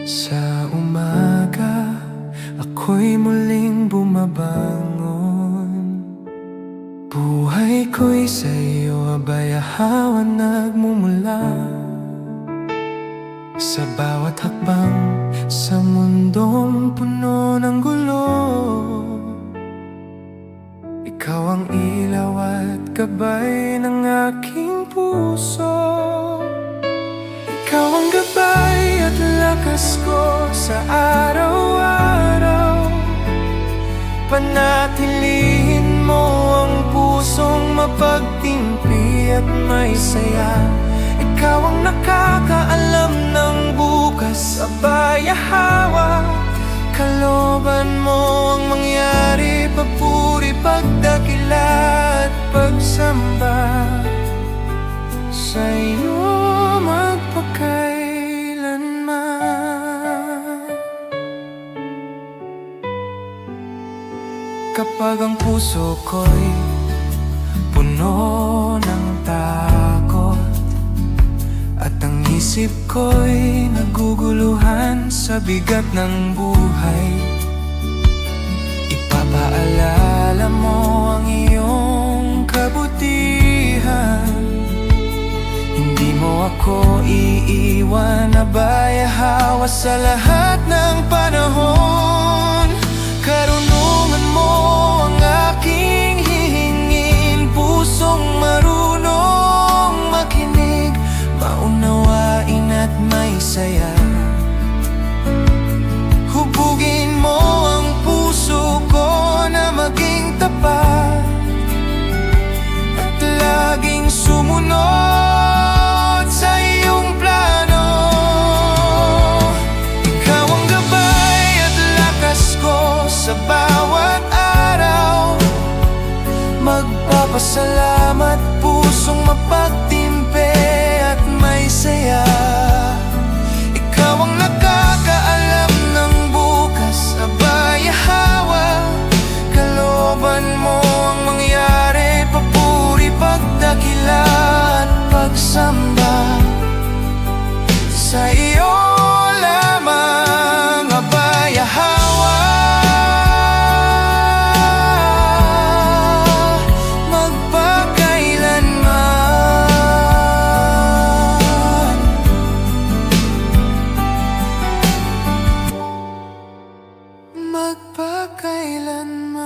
Sa umaga, ako'y muling bumabangon. Buhay ko'y sa'yo abayahawan nagmumula. Sa bawat hakbang sa mundong puno ng gulo, ikaw ang ilaw at gabay ng aking puso. Ikaw ang gabay at lakas ko sa araw-araw. Panatilihin mo ang pusong mapagtimpi at may saya. Ikaw ang nakakaalam ng bukas, abayahawa. Kalooban mo ang mangyari, papuri, pagdakila at pagsamba. Sa'yo magpakailanman. Kapag ang puso ko'y puno ng takot at ang isip ko'y naguguluhan sa bigat ng buhay, ipapaalala mo ang iyong kabutihan. Hindi mo ako iiwan, abayahawa sa lahat ng panahon. Karunungan mo ang aking hihingin, pusong marunong makinig, maunawain at may saya. Hubugin mo ang puso ko na maging tapat at laging sumunod sa iyong plano. Ikaw ang gabay at lakas ko sa bawat araw. Magpapasalamat, pusong mapagtimpi at may saya. Ikaw ang nakakaalam ng bukas, abayahawa. Kalooban mo ang mangyari, papuri, pagdakila at pagsamba. Sa iyo lamang abayahawa. Magpakailanman.